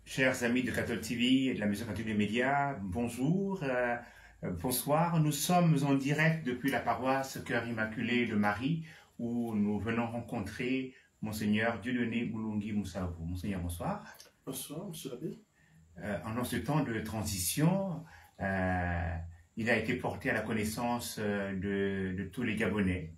Chers amis de Catholic TV et de la Maison Catholique des Médias, bonjour, bonsoir. Nous sommes en direct depuis la paroisse Cœur Immaculé de Marie où nous venons rencontrer Monseigneur Dieudonné Boulungui Moussabou. Monseigneur, bonsoir. Bonsoir, monsieur l'abbé. En ce temps de transition, il a été porté à la connaissance de tous les Gabonais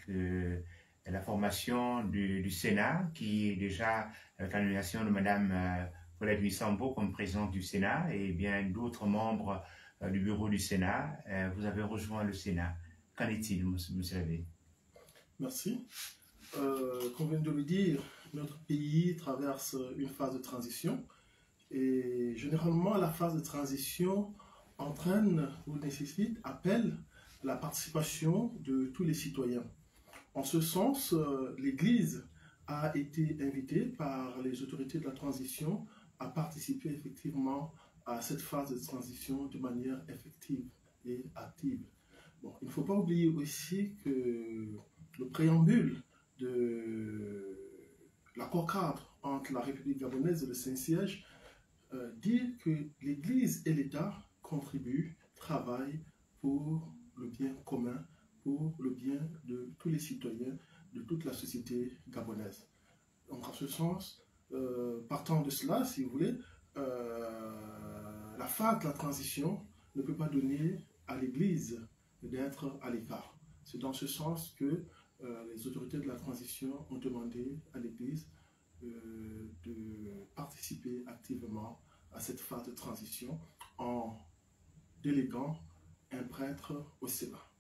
que la formation du Sénat, qui est déjà avec la nomination de Madame Paulette Missambo comme présidente du Sénat et bien d'autres membres du bureau du Sénat, vous avez rejoint le Sénat. Qu'en est-il, monsieur l'abbé? Merci. Comme vient de le dire, notre pays traverse une phase de transition et généralement la phase de transition entraîne ou nécessite, appelle la participation de tous les citoyens. En ce sens, l'Église a été invitée par les autorités de la transition à participer effectivement à cette phase de transition de manière effective et active. Bon, il ne faut pas oublier aussi que le préambule de l'accord cadre entre la République gabonaise et le Saint-Siège dit que l'Église et l'État contribuent, travaillent pour le bien commun, pour le bien de tous les citoyens, de toute la société gabonaise. Donc en ce sens, partant de cela, si vous voulez, la phase de la transition ne peut pas donner à l'Église d'être à l'écart. C'est dans ce sens que les autorités de la transition ont demandé à l'Église de participer activement à cette phase de transition en déléguant un prêtre au Sénat.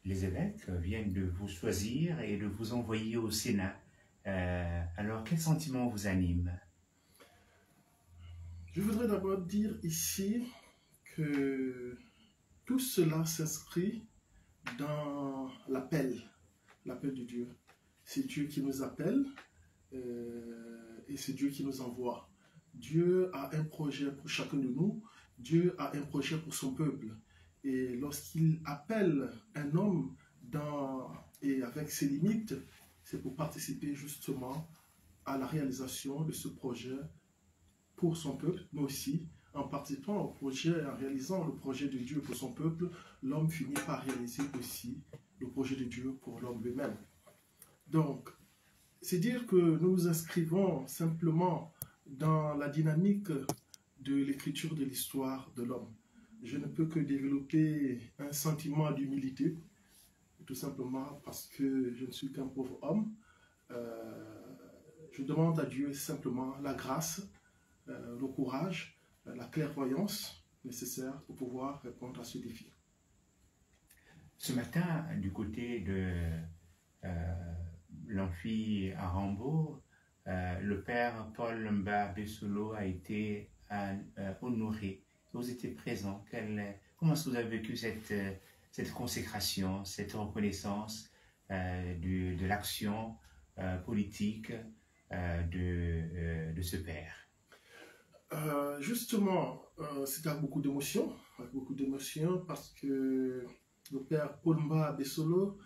Les évêques viennent de vous choisir et de vous envoyer au Sénat. Alors, quel sentiment vous anime? Je voudrais d'abord dire ici que tout cela s'inscrit dans l'appel de Dieu. C'est Dieu qui nous appelle et c'est Dieu qui nous envoie. Dieu a un projet pour chacun de nous, Dieu a un projet pour son peuple. Et lorsqu'il appelle un homme et avec ses limites, c'est pour participer justement à la réalisation de ce projet pour son peuple, mais aussi en participant au projet, en réalisant le projet de Dieu pour son peuple, l'homme finit par réaliser aussi le projet de Dieu pour l'homme lui-même. Donc, c'est dire que nous nous inscrivons simplement dans la dynamique de l'écriture de l'histoire de l'homme. Je ne peux que développer un sentiment d'humilité, tout simplement parce que je ne suis qu'un pauvre homme. Je demande à Dieu simplement la grâce, le courage, la clairvoyance nécessaire pour pouvoir répondre à ce défi. Ce matin, du côté de l'amphi à Rambaud, le père Paul Mba Bessolo a été honoré. Vous étiez présent. Comment est-ce que vous avez vécu cette consécration, cette reconnaissance de l'action politique de ce père? Justement, c'est avec beaucoup d'émotion parce que le père Paul Mba Bessolo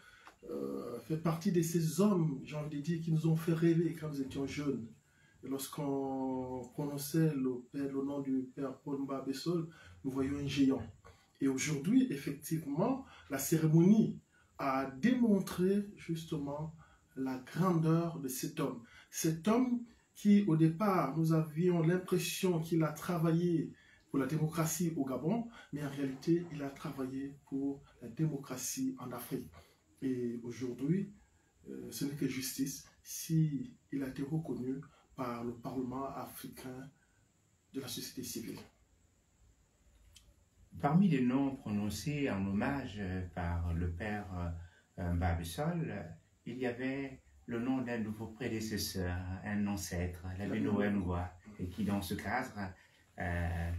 fait partie de ces hommes, j'ai envie de dire, qui nous ont fait rêver quand nous étions jeunes. Lorsqu'on prononçait le nom du père Paul Mba Bessolo, nous voyions un géant. Et aujourd'hui, effectivement, la cérémonie a démontré justement la grandeur de cet homme. Cet homme qui, au départ, nous avions l'impression qu'il a travaillé pour la démocratie au Gabon, mais en réalité, il a travaillé pour la démocratie en Afrique. Et aujourd'hui, ce n'est que justice s'il a été reconnu par le Parlement africain de la société civile. Parmi les noms prononcés en hommage par le père Mba Bessolo, il y avait le nom d'un de vos prédécesseurs, un ancêtre, l'abbé Noël Ngoua, et qui dans ce cadre,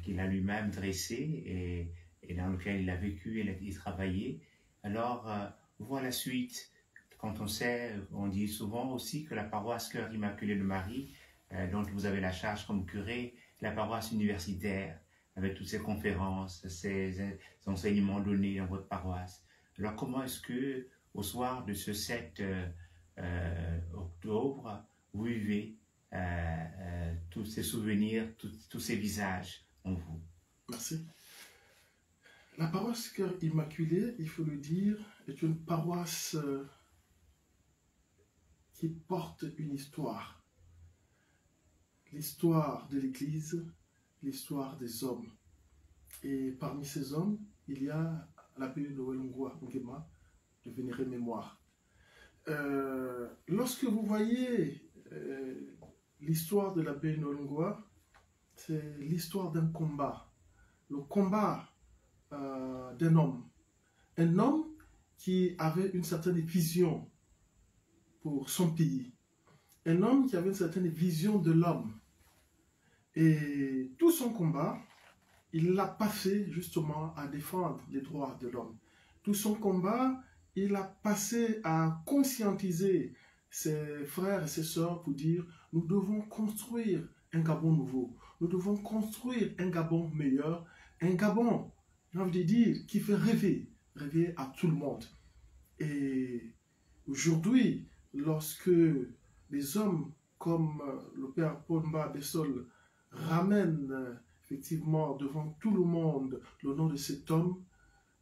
qu'il a lui-même dressé et dans lequel il a vécu et travaillé. Alors, voit la suite. Quand on sait, on dit souvent aussi que la paroisse Cœur Immaculé de Marie, dont vous avez la charge comme curé, la paroisse universitaire, avec toutes ces conférences, ces enseignements donnés dans votre paroisse. Alors comment est-ce que, au soir de ce 7 octobre, vous vivez tous ces souvenirs, tous ces visages en vous. Merci. La paroisse Cœur Immaculé, il faut le dire, est une paroisse qui porte une histoire. L'histoire de l'Église, l'histoire des hommes. Et parmi ces hommes, il y a l'abbé Noël Nguema de Vénérée Mémoire. Lorsque vous voyez l'histoire de l'abbé Noël Nguema, c'est l'histoire d'un combat. Le combat d'un homme. Un homme qui avait une certaine vision pour son pays. Un homme qui avait une certaine vision de l'homme. Et tout son combat, il l'a passé justement à défendre les droits de l'homme. Tout son combat, il a passé à conscientiser ses frères et ses sœurs pour dire nous devons construire un Gabon nouveau. Nous devons construire un Gabon meilleur. Un Gabon, j'ai envie de dire, qui fait rêver à tout le monde. Et aujourd'hui, lorsque les hommes comme le père Paul Mba Bessol ramènent effectivement devant tout le monde le nom de cet homme,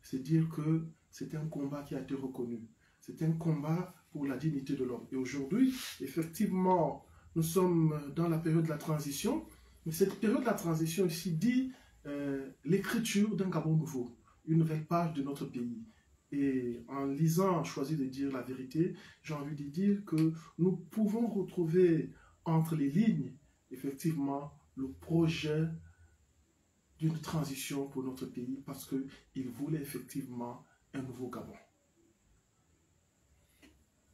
c'est dire que c'est un combat qui a été reconnu. C'est un combat pour la dignité de l'homme. Et aujourd'hui, effectivement, nous sommes dans la période de la transition, mais cette période de la transition ici dit l'écriture d'un Gabon nouveau, une nouvelle page de notre pays. Et en lisant, choisi de dire la vérité, j'ai envie de dire que nous pouvons retrouver entre les lignes, effectivement, le projet d'une transition pour notre pays parce qu'il voulait effectivement un nouveau Gabon.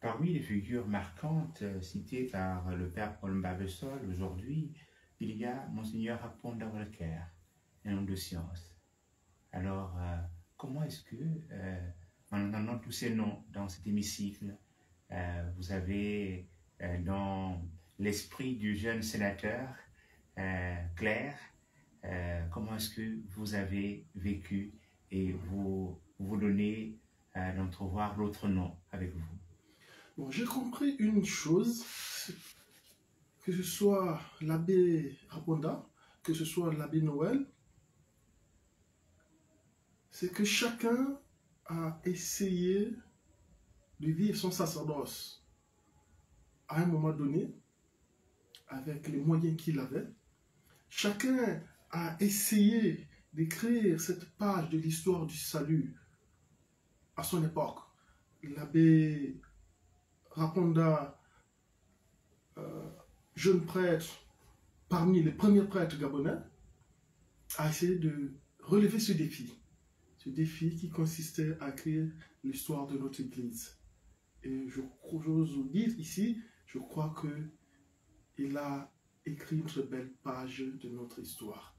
Parmi les figures marquantes citées par le père Paul Mba Bessol aujourd'hui, il y a Monseigneur Aponda Walker, un homme de science. Alors, comment est-ce que, en entendant tous ces noms dans cet hémicycle, vous avez dans l'esprit du jeune sénateur Claire, comment est-ce que vous avez vécu et vous donnez d'entrevoir l'autre nom avec vous? Bon, j'ai compris une chose, que ce soit l'abbé Aponda, que ce soit l'abbé Noël, c'est que chacun a essayé de vivre son sacerdoce à un moment donné, avec les moyens qu'il avait. Chacun a essayé d'écrire cette page de l'histoire du salut à son époque. L'abbé Aponda, jeune prêtre, parmi les premiers prêtres gabonais, a essayé de relever ce défi qui consistait à écrire l'histoire de notre Église. Et j'ose vous dire ici, je crois qu'il a écrit une très belle page de notre histoire.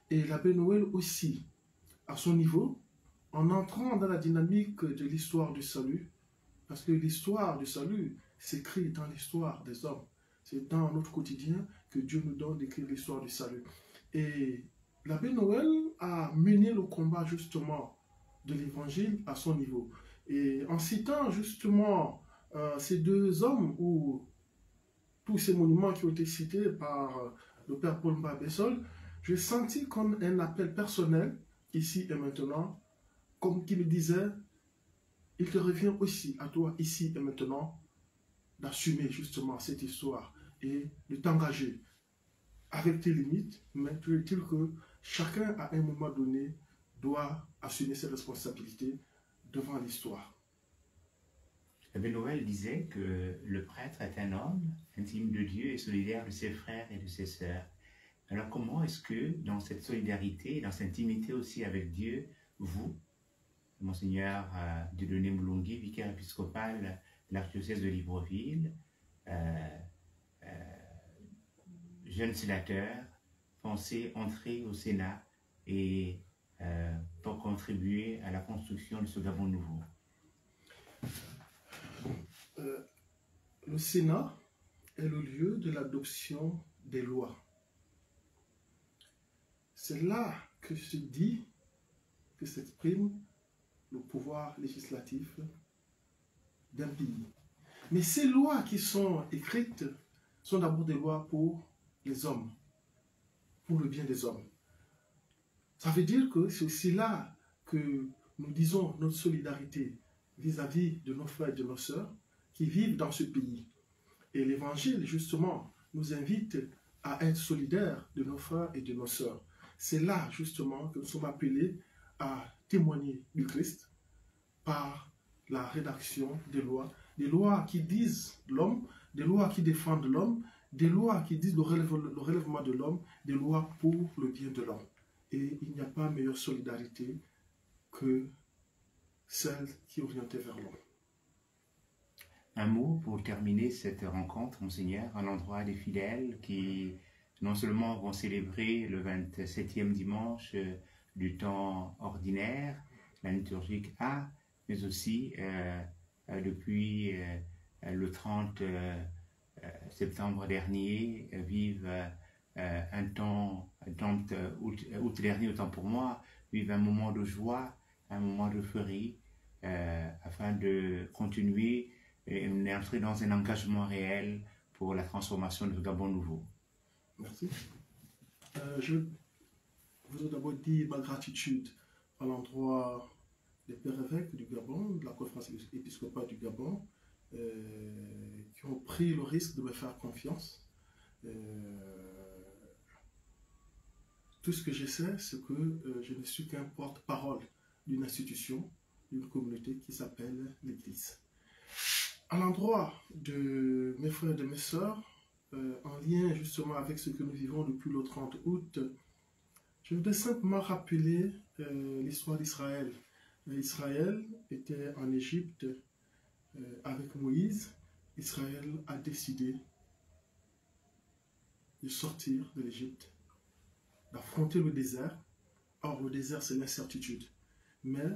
Et l'abbé Noël aussi, à son niveau, en entrant dans la dynamique de l'histoire du salut, parce que l'histoire du salut s'écrit dans l'histoire des hommes. C'est dans notre quotidien que Dieu nous donne d'écrire l'histoire du salut. Et l'abbé Noël a mené le combat justement de l'évangile à son niveau. Et en citant justement ces deux hommes ou tous ces monuments qui ont été cités par le père Paul Mba Bessol, j'ai senti comme un appel personnel, ici et maintenant, comme qui me disait, il te revient aussi à toi, ici et maintenant, d'assumer justement cette histoire et de t'engager avec tes limites, mais toujours est-il que chacun à un moment donné doit assumer ses responsabilités devant l'histoire. L'abbé Noël disait que le prêtre est un homme intime de Dieu et solidaire de ses frères et de ses sœurs. Alors comment est-ce que dans cette solidarité, dans cette intimité aussi avec Dieu, vous, Monseigneur Dieudonné Moulongui, vicaire épiscopal de l'archidiocèse de Libreville, jeune sénateur, pensez entrer au Sénat et pour contribuer à la construction de ce Gabon nouveau? Le Sénat est le lieu de l'adoption des lois. C'est là que se dit, que s'exprime le pouvoir législatif d'un pays. Mais ces lois qui sont écrites sont d'abord des lois pour les hommes, pour le bien des hommes. Ça veut dire que c'est aussi là que nous disons notre solidarité vis-à-vis de nos frères et de nos sœurs qui vivent dans ce pays. Et l'Évangile, justement, nous invite à être solidaires de nos frères et de nos sœurs. C'est là, justement, que nous sommes appelés à témoigner du Christ par la rédaction des lois qui disent l'homme, des lois qui défendent l'homme, des lois qui disent le relèvement de l'homme, des lois pour le bien de l'homme. Et il n'y a pas meilleure solidarité que celle qui est orientée vers l'homme. Un mot pour terminer cette rencontre, Monseigneur, à l'endroit des fidèles qui non seulement vont célébrer le 27e dimanche du temps ordinaire, la liturgique A, mais aussi depuis le 30 septembre dernier, vivent un temps août dernier, autant pour moi, vivent un moment de joie, un moment d'euphorie, afin de continuer et entrer dans un engagement réel pour la transformation de Gabon nouveau. Merci. Je voudrais d'abord dire ma gratitude à l'endroit des pères évêques du Gabon, de la conférence épiscopale du Gabon, qui ont pris le risque de me faire confiance. Tout ce que je sais, c'est que je ne suis qu'un porte-parole d'une institution, d'une communauté qui s'appelle l'Église. À l'endroit de mes frères et de mes sœurs, en lien justement avec ce que nous vivons depuis le 30 août, je voudrais simplement rappeler l'histoire d'Israël. Israël était en Égypte avec Moïse. Israël a décidé de sortir de l'Égypte, d'affronter le désert. Or, le désert, c'est l'incertitude. Mais,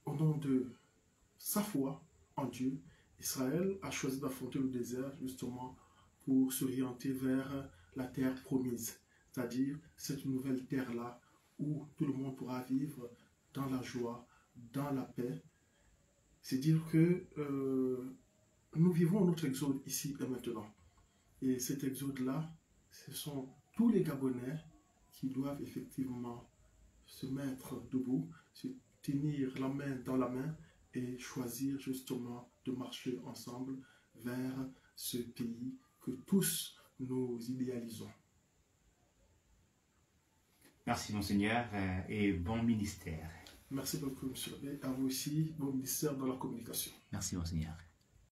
au nom de sa foi en Dieu, Israël a choisi d'affronter le désert justement pour s'orienter vers la terre promise, c'est-à-dire cette nouvelle terre-là où tout le monde pourra vivre dans la joie, dans la paix. C'est dire que nous vivons notre exode ici et maintenant. Et cet exode-là, ce sont tous les Gabonais qui doivent effectivement se mettre debout, se tenir la main dans la main et choisir justement de marcher ensemble vers ce pays que tous nous idéalisons. Merci Monseigneur et bon ministère. Merci beaucoup, monsieur. Et à vous aussi, bon ministère dans la communication. Merci Monseigneur.